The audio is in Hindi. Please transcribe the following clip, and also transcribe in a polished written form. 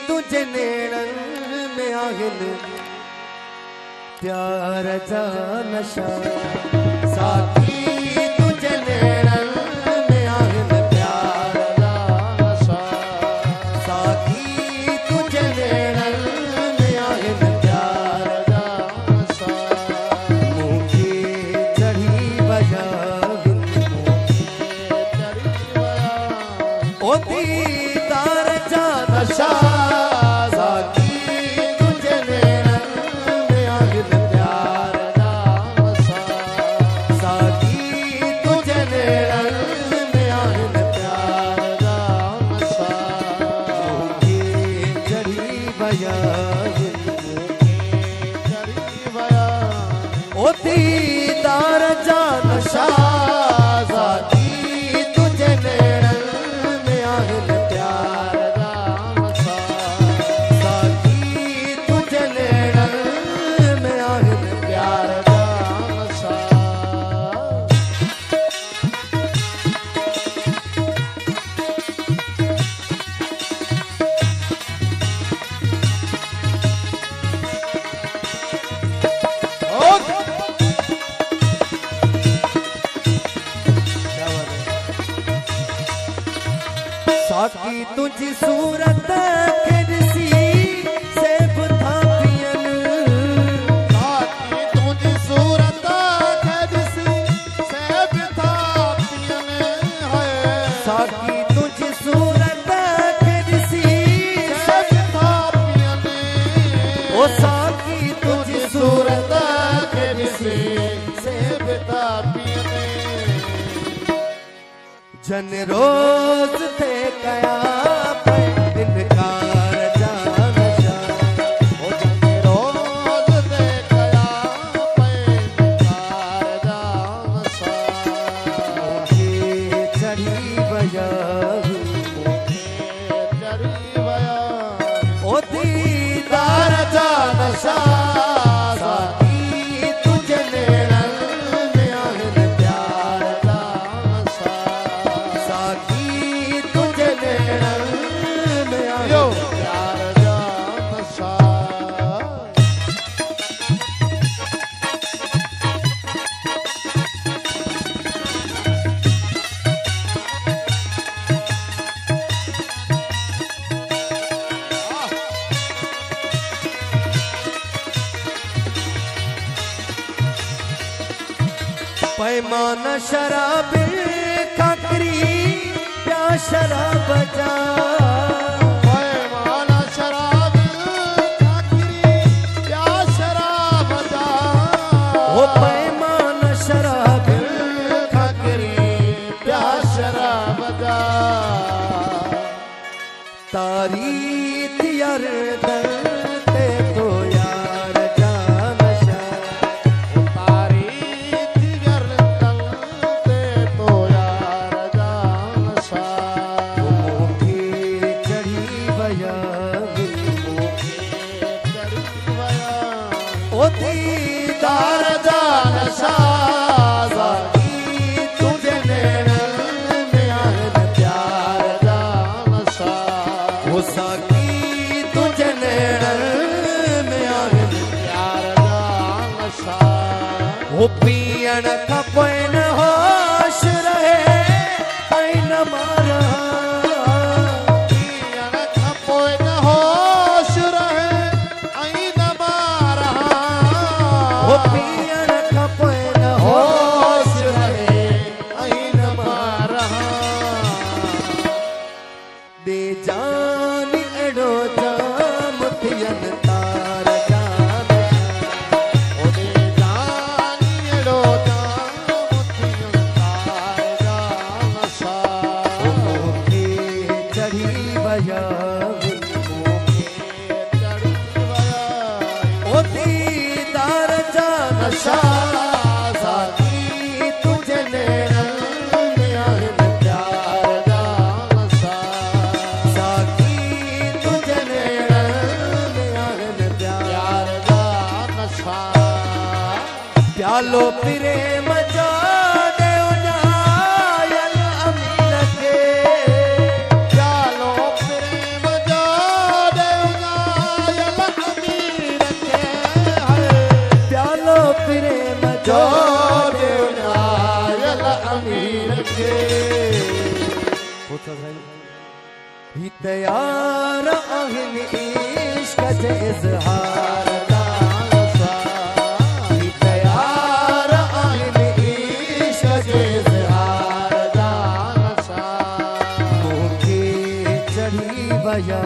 तुझे नेड़न में आहिन प्यार जा नशा साकी तुझे नेड़न में आहिन प्यार जा नशा साकी तुझे नेड़न में आहिन प्यार जा नशा मुझे चढ़ी बजा ओ दीदार जा नशा साकी तुझे नेड़न में आहिन प्यार जा नशा साकी तुझे नेड़न में आहिन प्यार जा नशा मुझे चढ़ी बया ओ दीदार जा नशा साकी तुझे नेड़न में आहिन प्यार जा नशा साकी तुझे नेड़न में आहिन प्यार जा नशा साकी तुझी सूरत केरसी सेब था पियन साकी तुझी सूरत केरसी सेब था पियन है साकी तुझी सूरत केरसी सेब था पियन ओ साकी तुझी सूरत केरसी सेब था पियन जन रोज थे कया पे इनकार जा नशा ओ जन रोज दे कया पे इनकार जा नशा मुझे चढ़ी बया चढ़ी बया ओ दीदार जा नशा साकी तुझे नेड़न में आहिन प्यार जा नशा साकी तुझे नेड़न में यो आहिन प्यार जा नशा पैमाना शराब काकरी प्या शराब जा पैमाना शराब खाकरी या शराब जा ओ पैमाना शराब खाकरी या शराब जा तारी दियर दरते तो यार जा नशा तारी दिगर तलते तो यार जा नशा मुझे चढ़ी बया चढ़ी बया ओ दीदार जा नशा साकी तुझे नेड़न में आहिन प्यार जा नशा ओ साकी तुझे नेड़न में आहिन प्यार जा नशा ओ पियण का पोइन होश रहे ऐ न मारा पियण खपोए न होश रहे ऐं न मारा ओ पियण का पोइन होश रहे ऐ न मारा बेजान एड़ो जाम थियन तार जान ओदे जानियड़ो जाम थियन तार जा नशा मुखे चढ़ी बया चढ़ी बया ओ दीदार जा नशा साकी तुझे नेड़न में आहिन प्यार जा नशा साकी तुझे नेड़न में आहिन प्यार प्यार जा नशा प्यालो प्रेम जा देव जायल अमीन के प्यालो प्रेम जा देव ही तयार आहिन इश्क जे इजहार दासा ही तयार आहिन इश्क जे इजहार दासा मुखे चढ़ी बया